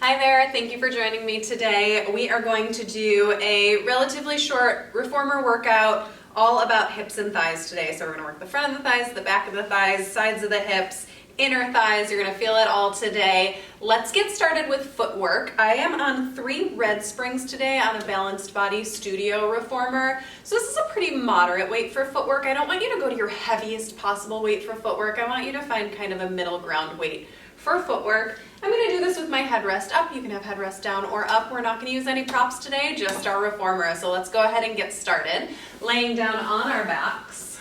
Hi there, thank you for joining me today. We are going to do a relatively short reformer workout all about hips and thighs today. So we're going to work the front of the thighs, the back of the thighs, sides of the hips, inner thighs. You're going to feel it all today. Let's get started with footwork. I am on 3 red springs today on a balanced body studio reformer. So this is a pretty moderate weight for footwork. I don't want you to go to your heaviest possible weight for footwork. I want you to find kind of a middle ground weight for footwork. I'm going to do this with my headrest up. You can have headrest down or up. We're not going to use any props today, just our reformer. So let's go ahead and get started. Laying down on our backs.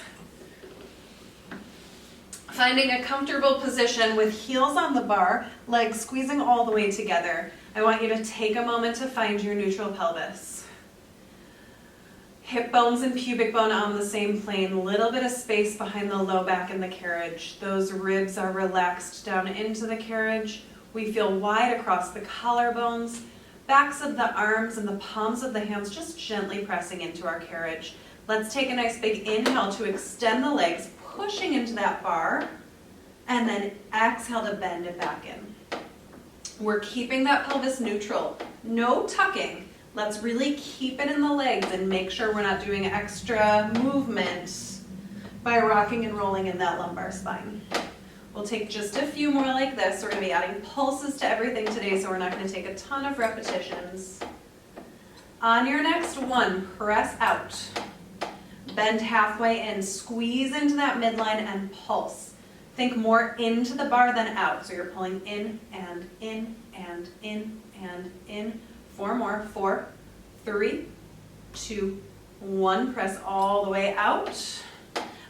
Finding a comfortable position with heels on the bar, legs squeezing all the way together. I want you to take a moment to find your neutral pelvis. Hip bones and pubic bone on the same plane, little bit of space behind the low back and the carriage. Those ribs are relaxed down into the carriage. We feel wide across the collarbones, backs of the arms and the palms of the hands just gently pressing into our carriage. Let's take a nice big inhale to extend the legs, pushing into that bar, and then exhale to bend it back in. We're keeping that pelvis neutral, no tucking. Let's really keep it in the legs and make sure we're not doing extra movement by rocking and rolling in that lumbar spine. We'll take just a few more like this. We're going to be adding pulses to everything today, so we're not going to take a ton of repetitions. On your next one, press out. Bend halfway in, squeeze into that midline and pulse. Think more into the bar than out. So you're pulling in and in and in and in. 4 more. 4, 3, 2, 1. Press all the way out.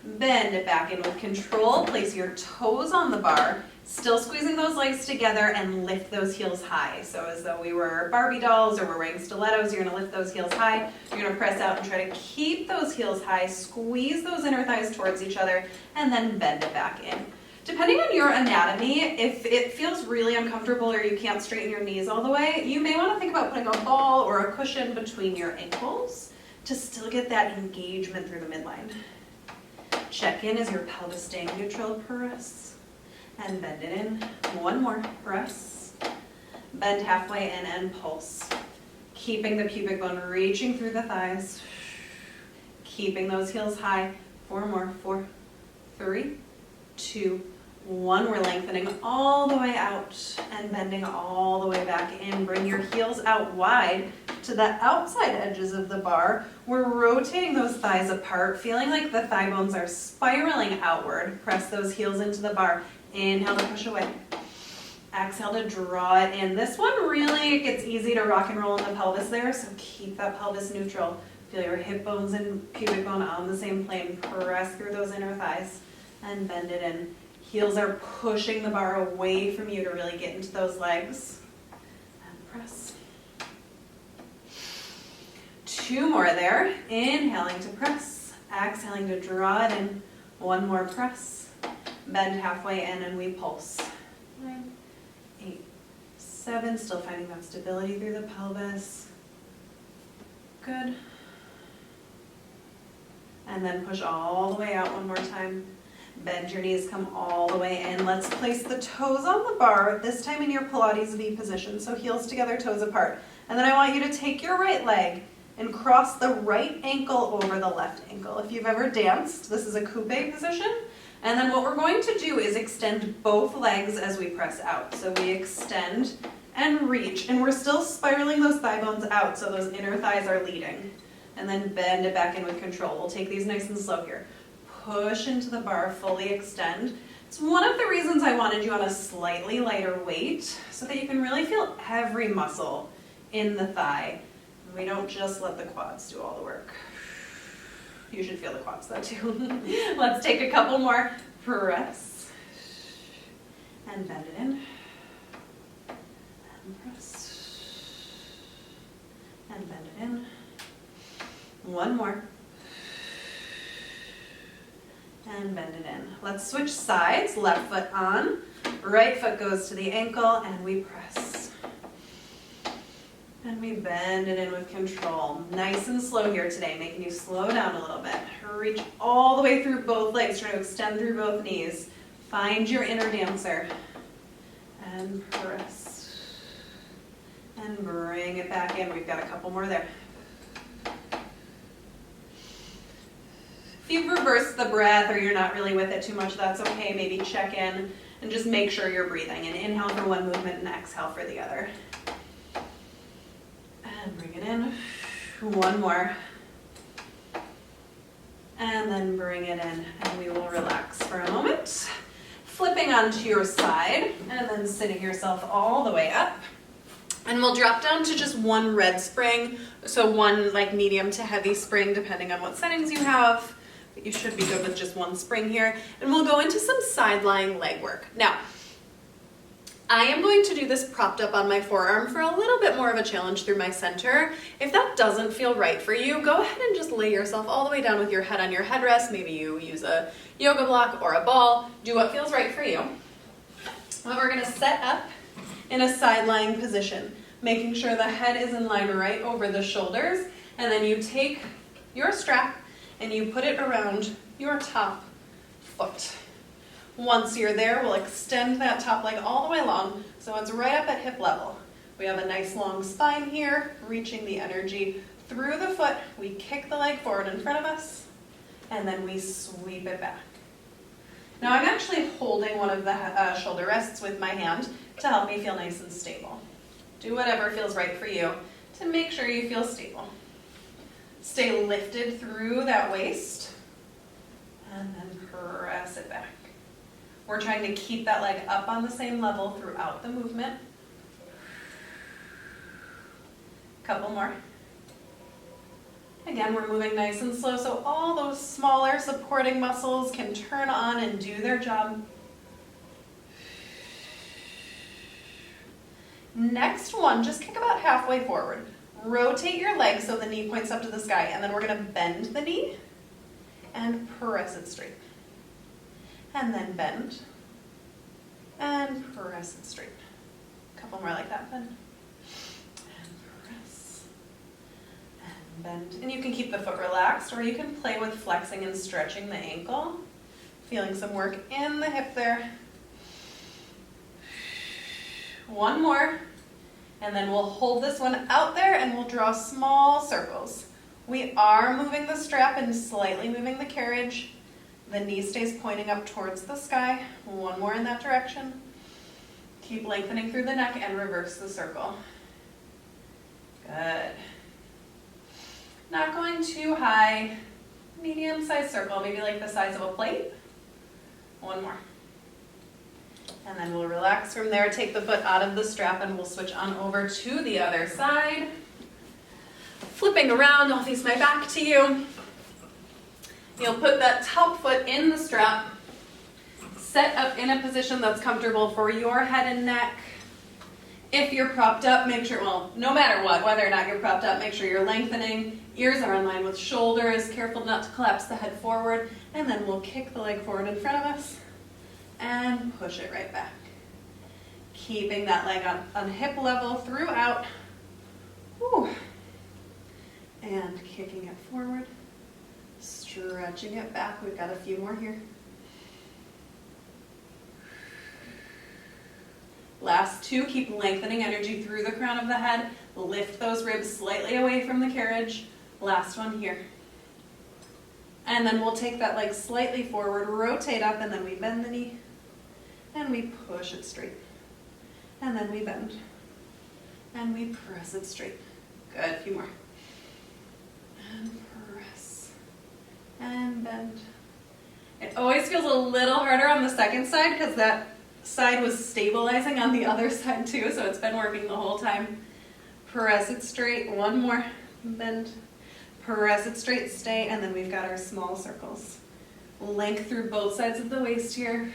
Bend it back in with control. Place your toes on the bar. Still squeezing those legs together and lift those heels high. So as though we were Barbie dolls or we're wearing stilettos, you're going to lift those heels high. You're going to press out and try to keep those heels high. Squeeze those inner thighs towards each other and then bend it back in. Depending on your anatomy, if it feels really uncomfortable or you can't straighten your knees all the way, you may want to think about putting a ball or a cushion between your ankles to still get that engagement through the midline. Check in, is your pelvis staying neutral? Press and bend it in. 1 more, press. Bend halfway in and pulse. Keeping the pubic bone reaching through the thighs. Keeping those heels high. 4 more, 4, 3, 2, 1. We're lengthening all the way out and bending all the way back in. Bring your heels out wide to the outside edges of the bar. We're rotating those thighs apart, feeling like the thigh bones are spiraling outward. Press those heels into the bar. Inhale to push away. Exhale to draw it in. This one really, it gets easy to rock and roll in the pelvis there, so keep that pelvis neutral. Feel your hip bones and pubic bone on the same plane. Press through those inner thighs and bend it in. Heels are pushing the bar away from you to really get into those legs. And press. 2 more there. Inhaling to press. Exhaling to draw it in. 1 more press. Bend halfway in and we pulse. 9, 8, 7. Still finding that stability through the pelvis. Good. And then push all the way out 1 more time. Bend your knees, come all the way in. Let's place the toes on the bar, this time in your Pilates V position. So heels together, toes apart. And then I want you to take your right leg and cross the right ankle over the left ankle. If you've ever danced, this is a coupe position. And then what we're going to do is extend both legs as we press out. So we extend and reach, and we're still spiraling those thigh bones out so those inner thighs are leading. And then bend it back in with control. We'll take these nice and slow here. Push into the bar, fully extend. It's one of the reasons I wanted you on a slightly lighter weight so that you can really feel every muscle in the thigh. And we don't just let the quads do all the work. You should feel the quads though too. Let's take a couple more. Press. And bend it in. And press. And bend it in. 1 more. And bend it in. Let's switch sides. Left foot on, right foot goes to the ankle, and we press. And we bend it in with control. Nice and slow here today, making you slow down a little bit. Reach all the way through both legs, try to extend through both knees. Find your inner dancer. And press. And bring it back in. We've got a couple more there. If you've reversed the breath or you're not really with it too much, that's okay. Maybe check in and just make sure you're breathing. And inhale for one movement and exhale for the other. And bring it in. One more. And then bring it in. And we will relax for a moment. Flipping onto your side and then sitting yourself all the way up. And we'll drop down to just one red spring. So one like medium to heavy spring depending on what settings you have. But you should be good with just one spring here. And we'll go into some side lying leg work. Now, I am going to do this propped up on my forearm for a little bit more of a challenge through my center. If that doesn't feel right for you, go ahead and just lay yourself all the way down with your head on your headrest. Maybe you use a yoga block or a ball. Do what feels right for you. Well, we're going to set up in a side lying position, making sure the head is in line right over the shoulders. And then you take your strap and you put it around your top foot. Once you're there, we'll extend that top leg all the way long so it's right up at hip level. We have a nice long spine here, reaching the energy through the foot. We kick the leg forward in front of us, and then we sweep it back. Now I'm actually holding one of the shoulder rests with my hand to help me feel nice and stable. Do whatever feels right for you to make sure you feel stable. Stay lifted through that waist, and then press it back. We're trying to keep that leg up on the same level throughout the movement. Couple more. Again, we're moving nice and slow, so all those smaller supporting muscles can turn on and do their job. Next one, just kick about halfway forward. Rotate your leg so the knee points up to the sky, and then we're going to bend the knee and press it straight. And then bend and press it straight. A couple more like that. Bend and press and bend. And you can keep the foot relaxed, or you can play with flexing and stretching the ankle. Feeling some work in the hip there. One more. And then we'll hold this one out there and we'll draw small circles. We are moving the strap and slightly moving the carriage. The knee stays pointing up towards the sky. One more in that direction. Keep lengthening through the neck and reverse the circle. Good. Not going too high. Medium-sized circle, maybe like the size of a plate. One more. And then we'll relax from there, take the foot out of the strap, and we'll switch on over to the other side. Flipping around, I'll face my back to you. You'll put that top foot in the strap, set up in a position that's comfortable for your head and neck. If you're propped up, make sure, well, no matter what, whether or not you're propped up, make sure you're lengthening. Ears are in line with shoulders, careful not to collapse the head forward, and then we'll kick the leg forward in front of us and push it right back. Keeping that leg on hip level throughout. Whew. And kicking it forward. Stretching it back. We've got a few more here. Last two, keep lengthening energy through the crown of the head. Lift those ribs slightly away from the carriage. Last one here. And then we'll take that leg slightly forward, rotate up, and then we bend the knee. And we push it straight. And then we bend. And we press it straight. Good, a few more. And press. And bend. It always feels a little harder on the second side because that side was stabilizing on the other side too, so it's been working the whole time. Press it straight. One more. Bend. Press it straight, stay, and then we've got our small circles. Length through both sides of the waist here.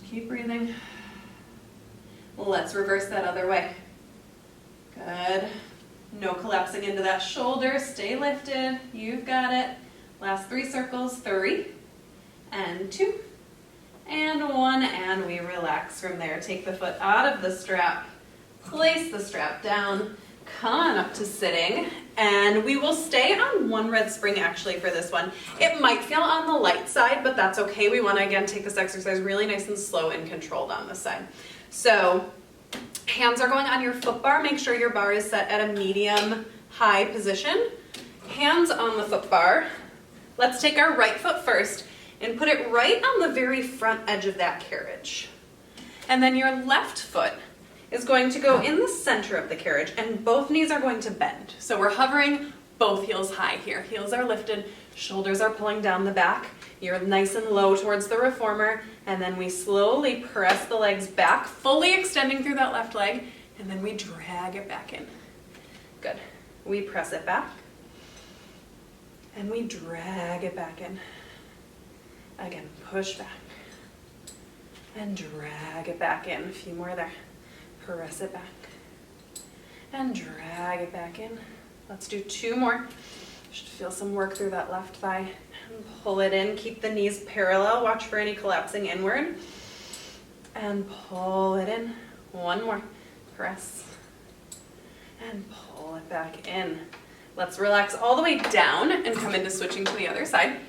Keep breathing. Let's reverse that other way. Good. No collapsing into that shoulder. Stay lifted. You've got it. Last three circles. 3 and 2 and 1, and we relax from there. Take the foot out of the strap. Place the strap down. Come on up to sitting, and we will stay on one red spring actually for this one. It might feel on the light side, but that's okay. We want to again take this exercise really nice and slow and controlled on this side. So Hands are going on your foot bar. Make sure your bar is set at a medium high position. Hands on the foot bar. Let's take our right foot first and put it right on the very front edge of that carriage. And then your left foot is going to go in the center of the carriage and both knees are going to bend. So we're hovering both heels high here. Heels are lifted, shoulders are pulling down the back. You're nice and low towards the reformer, and then we slowly press the legs back, fully extending through that left leg, and then we drag it back in. Good. We press it back, and we drag it back in. Again, push back, and drag it back in. A few more there. Press it back, and drag it back in. Let's do 2 more. Should feel some work through that left thigh. And pull it in, keep the knees parallel, watch for any collapsing inward. And pull it in. 1 more. Press. And pull it back in. Let's relax all the way down and come into switching to the other side.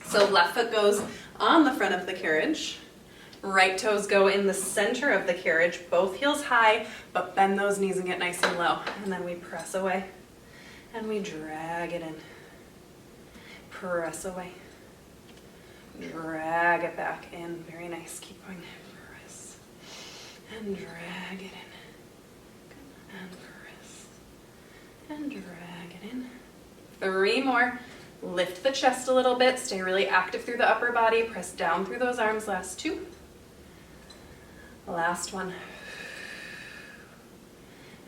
So left foot goes on the front of the carriage. Right toes go in the center of the carriage, both heels high, but bend those knees and get nice and low. And then we press away. And we drag it in. Press away. Drag it back in. Very nice. Keep going. Press. And drag it in. And press. And drag it in. 3 more. Lift the chest a little bit. Stay really active through the upper body. Press down through those arms. Last 2. Last 1.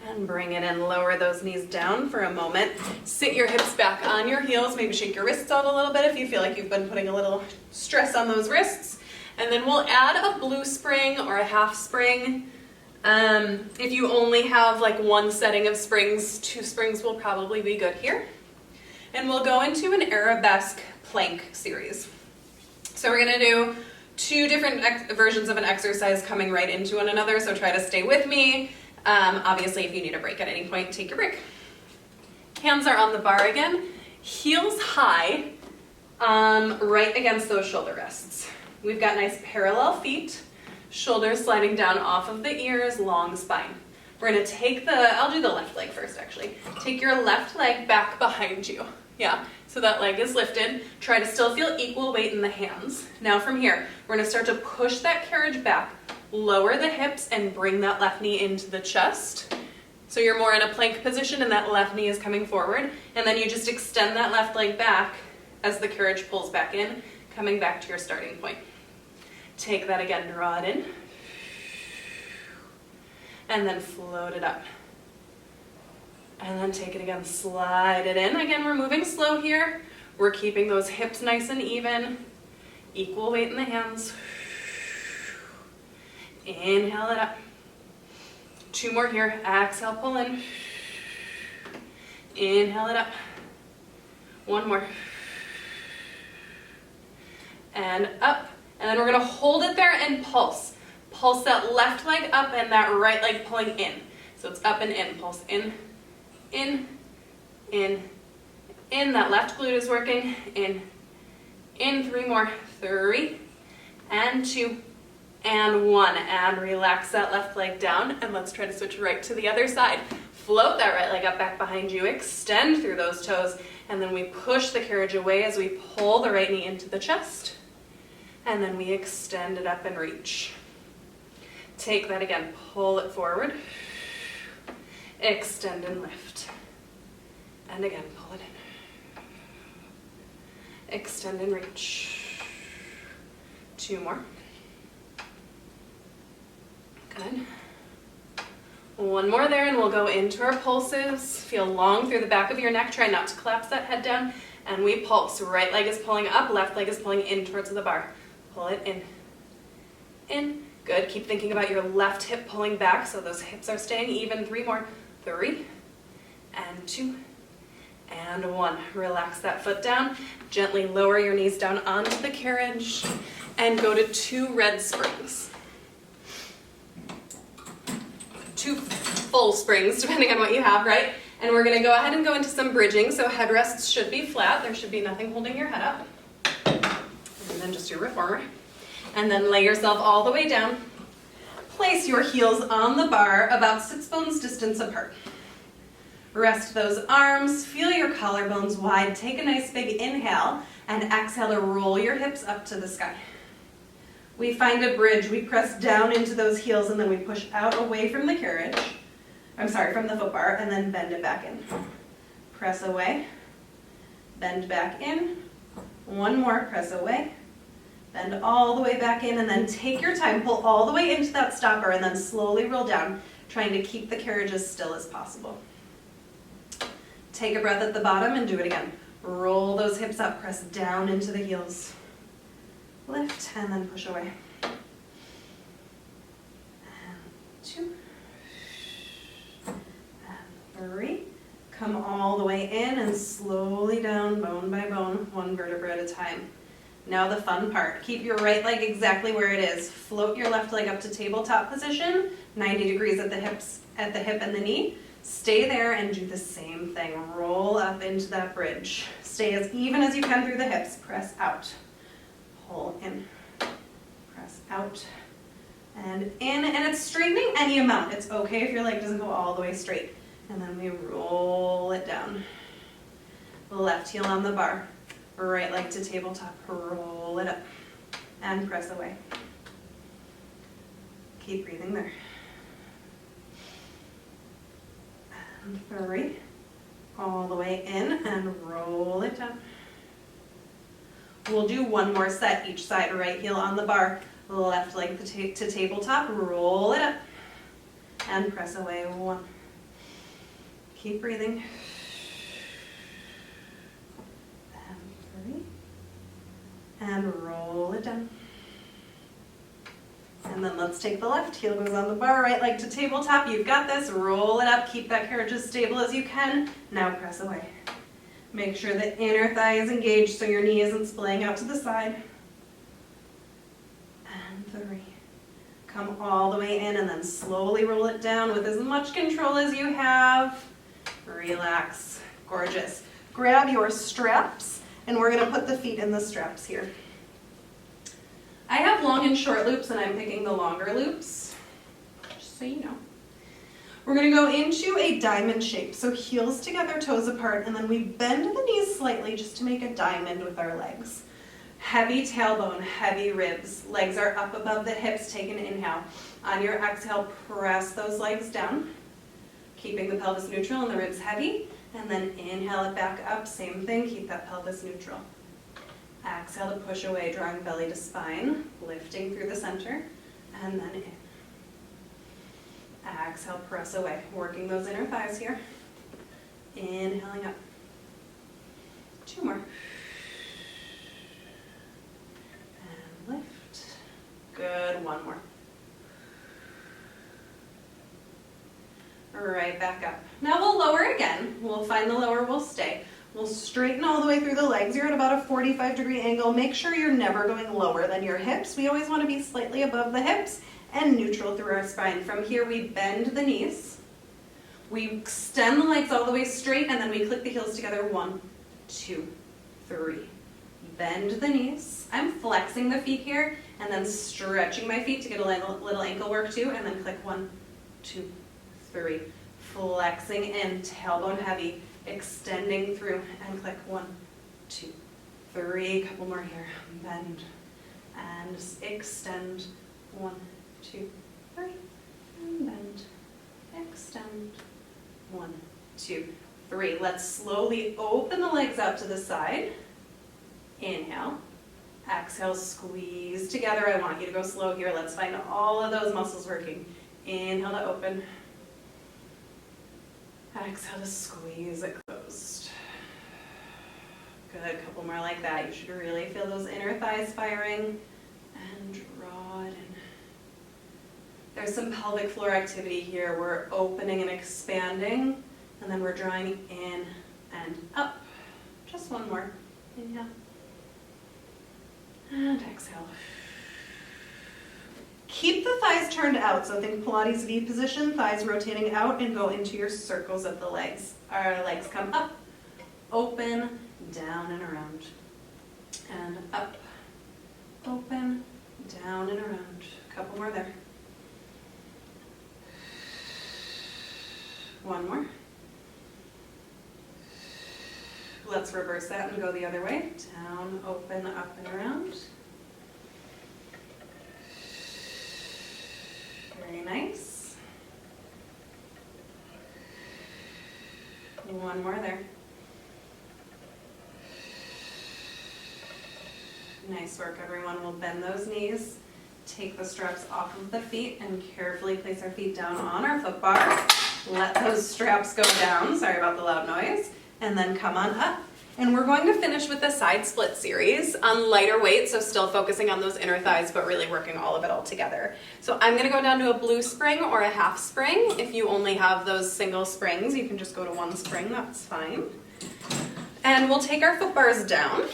And bring it in, lower those knees down for a moment. Sit your hips back on your heels, maybe shake your wrists out a little bit if you feel like you've been putting a little stress on those wrists. And then we'll add a blue spring or a half spring. If you only have like 1 setting of springs, 2 springs will probably be good here. And we'll go into an arabesque plank series. So we're gonna do 2 different versions of an exercise coming right into one another, so try to stay with me. Obviously, if you need a break at any point, take your break. Hands are on the bar again. Heels high, right against those shoulder rests. We've got nice parallel feet, shoulders sliding down off of the ears, long spine. We're gonna take I'll do the left leg first actually. Take your left leg back behind you. Yeah, so that leg is lifted. Try to still feel equal weight in the hands. Now from here, we're gonna start to push that carriage back. Lower the hips and bring that left knee into the chest. So you're more in a plank position and that left knee is coming forward. And then you just extend that left leg back as the carriage pulls back in, coming back to your starting point. Take that again, draw it in. And then float it up. And then take it again, slide it in. Again, we're moving slow here. We're keeping those hips nice and even. Equal weight in the hands. Inhale it up. 2 more here. Exhale, pull in. Inhale it up. 1 more. And up. And then we're going to hold it there and pulse. Pulse that left leg up and that right leg pulling in. So it's up and in. Pulse in, in, in, in. That left glute is working. In, 3 more. 3 and 2. And 1, and relax that left leg down, and let's try to switch right to the other side. Float that right leg up back behind you, extend through those toes, and then we push the carriage away as we pull the right knee into the chest, and then we extend it up and reach. Take that again, pull it forward, extend and lift, and again, pull it in, extend and reach. 2 more. Good. 1 more there and we'll go into our pulses. Feel long through the back of your neck. Try not to collapse that head down. And we pulse. Right leg is pulling up, left leg is pulling in towards the bar. Pull it in. In. Good. Keep thinking about your left hip pulling back so those hips are staying even. 3 more. 3 and 2 and 1. Relax that foot down. Gently lower your knees down onto the carriage and go to 2 red springs. 2 full springs, depending on what you have, right? And we're gonna go ahead and go into some bridging, so headrests should be flat. There should be nothing holding your head up. And then just your reformer. And then lay yourself all the way down. place your heels on the bar about 6 bones distance apart. Rest those arms, feel your collarbones wide, take a nice big inhale, and exhale to roll your hips up to the sky. We find a bridge, we press down into those heels, and then we push out away from the carriage. From the foot bar, and then bend it back in. Press away, bend back in. One more, press away, bend all the way back in, and then take your time, pull all the way into that stopper, and then slowly roll down, trying to keep the carriage as still as possible. Take a breath at the bottom and do it again. Roll those hips up, press down into the heels. Lift, and then push away. And 2. And 3. Come all the way in and slowly down, bone by bone, one vertebra at a time. Now the fun part. Keep your right leg exactly where it is. Float your left leg up to tabletop position, 90 degrees at the hips, at the hip and the knee. Stay there and do the same thing. Roll up into that bridge. Stay as even as you can through the hips. Press out. Pull in. Press out. And in. And it's straightening any amount. It's okay if your leg doesn't go all the way straight. And then we roll it down. Left heel on the bar. Right leg to tabletop. Roll it up. And press away. Keep breathing there. And 3. All the way in and roll it down. We'll do one more set each side. Right heel on the bar. Left leg to tabletop. Roll it up. And press away. 1. Keep breathing. And 3. And roll it down. And then let's take the left. Heel goes on the bar, right leg to tabletop. You've got this. Roll it up. Keep that carriage as stable as you can. Now press away. Make sure the inner thigh is engaged so your knee isn't splaying out to the side. And 3. Come all the way in and then slowly roll it down with as much control as you have. Relax. Gorgeous. Grab your straps, and we're going to put the feet in the straps here. I have long and short loops, and I'm picking the longer loops, just so you know. We're going to go into a diamond shape. So heels together, toes apart, and then we bend the knees slightly just to make a diamond with our legs. Heavy tailbone, heavy ribs. Legs are up above the hips. Take an inhale. On your exhale, press those legs down, keeping the pelvis neutral and the ribs heavy. And then inhale it back up. Same thing. Keep that pelvis neutral. Exhale to push away, drawing belly to spine, lifting through the center, and then in. Exhale, press away, working those inner thighs here. Inhaling up. 2 more. And lift. Good, 1 more. Right back up. Now we'll lower again. We'll find the lower, we'll stay. We'll straighten all the way through the legs. You're at about a 45-degree angle. Make sure you're never going lower than your hips. We always want to be slightly above the hips and neutral through our spine. From here, we bend the knees. We extend the legs all the way straight, and then we click the heels together. 1, 2, 3. Bend the knees. I'm flexing the feet here, and then stretching my feet to get a little ankle work too, and then click 1, 2, 3. Flexing in, tailbone heavy. Extending through and click 1, 2, 3. Couple more here. Bend and extend. 1, 2, 3. And bend. Extend. 1, 2, 3. Let's slowly open the legs out to the side. Inhale. Exhale, squeeze together. I want you to go slow here. Let's find all of those muscles working. Inhale to open. Exhale to squeeze it closed. Good, couple more like that. You should really feel those inner thighs firing and draw it in. There's some pelvic floor activity here. We're opening and expanding, and then we're drawing in and up. Just 1 more. Inhale. And exhale. Keep the thighs turned out, so think Pilates V position, thighs rotating out, and go into your circles of the legs. Our legs come up, open, down and around, and up, open, down and around. A couple more there. One more. Let's reverse that and go the other way. Down, open, up and around. Very nice. One more there. Nice work, everyone. We'll bend those knees, take the straps off of the feet, and carefully place our feet down on our foot bar. Let those straps go down, sorry about the loud noise, and then come on up. And we're going to finish with the side split series on lighter weight, so still focusing on those inner thighs, but really working all of it all together. So I'm gonna go down to a blue spring or a half spring. If you only have those single springs, you can just go to one spring, that's fine. And we'll take our foot bars down.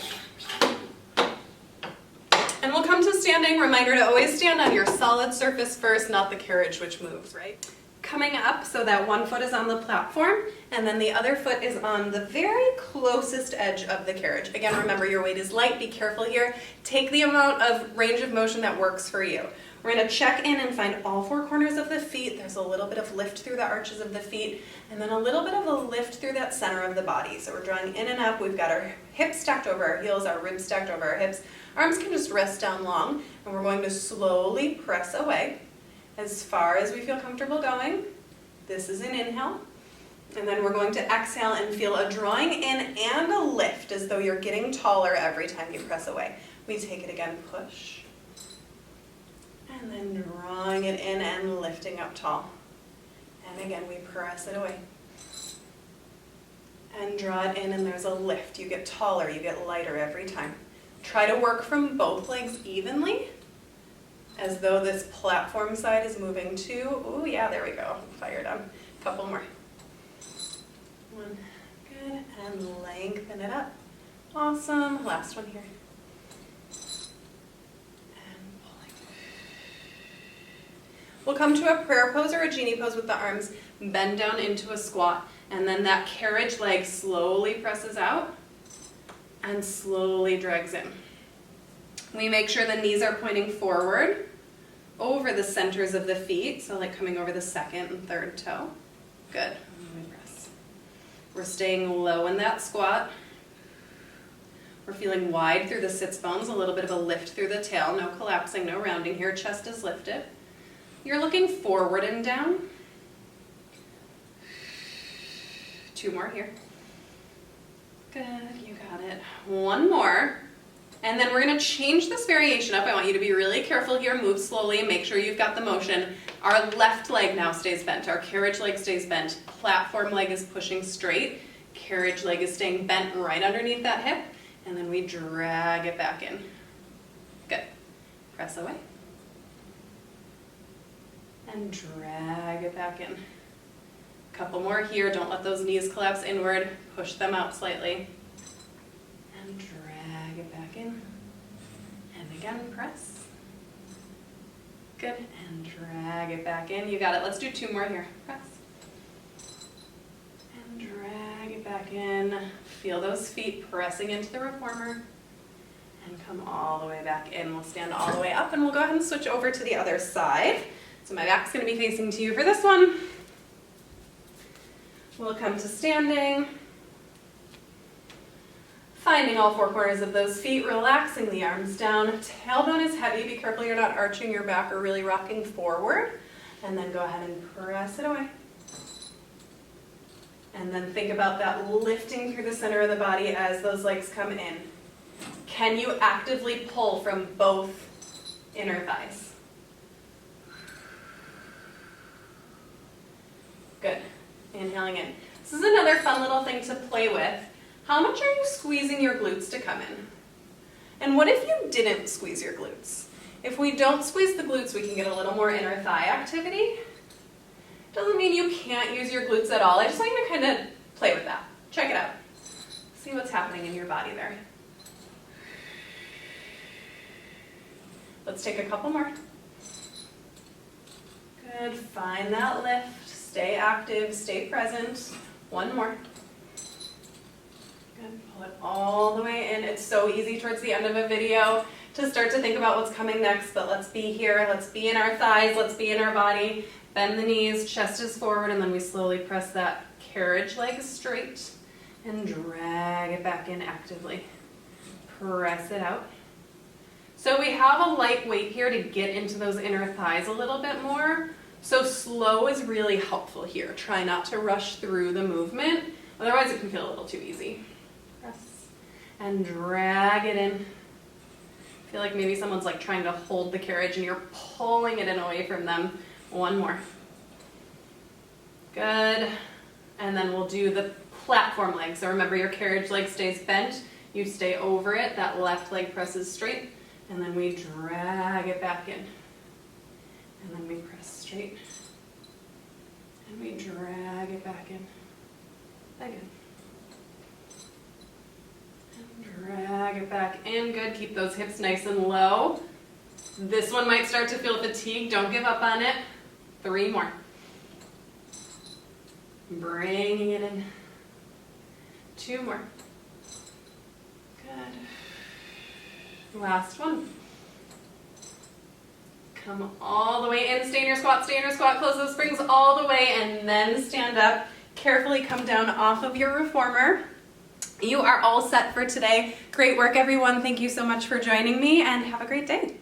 And we'll come to standing. Reminder to always stand on your solid surface first, not the carriage which moves, right? Coming up, so that one foot is on the platform, and then the other foot is on the very closest edge of the carriage. Again, remember your weight is light, be careful here. Take the amount of range of motion that works for you. We're gonna check in and find all four corners of the feet. There's a little bit of lift through the arches of the feet, and then a little bit of a lift through that center of the body. So we're drawing in and up. We've got our hips stacked over our heels, our ribs stacked over our hips. Arms can just rest down long, and we're going to slowly press away as far as we feel comfortable going. This is an inhale. And then we're going to exhale and feel a drawing in and a lift as though you're getting taller every time you press away. We take it again, push. And then drawing it in and lifting up tall. And again, we press it away. And draw it in and there's a lift. You get taller, you get lighter every time. Try to work from both legs evenly, as though this platform side is moving too. Oh yeah, there we go. Fired up. Couple more. One, good, and lengthen it up. Awesome. Last one here. And pulling. We'll come to a prayer pose or a genie pose with the arms bend down into a squat, and then that carriage leg slowly presses out and slowly drags in. We make sure the knees are pointing forward over the centers of the feet, so like coming over the second and third toe. Good. Press. We're staying low in that squat. We're feeling wide through the sits bones, a little bit of a lift through the tail, no collapsing, no rounding here, chest is lifted. You're looking forward and down. Two more here. Good, you got it. One more. And then we're going to change this variation up. I want you to be really careful here. Move slowly and make sure you've got the motion. Our left leg now stays bent. Our carriage leg stays bent. Platform leg is pushing straight. Carriage leg is staying bent right underneath that hip. And then we drag it back in. Good. Press away. And drag it back in. Couple more here. Don't let those knees collapse inward. Push them out slightly. And drag it back in. And again, press. Good. And drag it back in. You got it. Let's do two more here. Press. And drag it back in. Feel those feet pressing into the reformer. And come all the way back in. We'll stand all the way up and we'll go ahead and switch over to the other side. So my back's going to be facing to you for this one. We'll come to standing. Finding all four corners of those feet, relaxing the arms down. Tailbone is heavy. Be careful you're not arching your back or really rocking forward. And then go ahead and press it away. And then think about that lifting through the center of the body as those legs come in. Can you actively pull from both inner thighs? Good. Inhaling in. This is another fun little thing to play with. How much are you squeezing your glutes to come in? And what if you didn't squeeze your glutes? If we don't squeeze the glutes, we can get a little more inner thigh activity. Doesn't mean you can't use your glutes at all. I just want you to kind of play with that. Check it out. See what's happening in your body there. Let's take a couple more. Good. Find that lift. Stay active. Stay present. One more. Good. Pull it all the way in. It's so easy towards the end of a video to start to think about what's coming next, but let's be here. Let's be in our thighs. Let's be in our body. Bend the knees, chest is forward, and then we slowly press that carriage leg straight and drag it back in actively. Press it out. So we have a light weight here to get into those inner thighs a little bit more. So slow is really helpful here. Try not to rush through the movement. Otherwise it can feel a little too easy. Press and drag it in. Feel like maybe someone's like trying to hold the carriage and you're pulling it in away from them. One more. Good. And then we'll do the platform leg. So remember, your carriage leg stays bent. You stay over it. That left leg presses straight. And then we drag it back in. And then we press straight. And we drag it back in. Again. And drag it back in. Good. Keep those hips nice and low. This one might start to feel fatigued. Don't give up on it. 3 more. Bringing it in. 2 more. Good. Last one. Come all the way in. Stay in your squat, stay in your squat. Close those springs all the way and then stand up. Carefully come down off of your reformer. You are all set for today. Great work, everyone. Thank you so much for joining me and have a great day.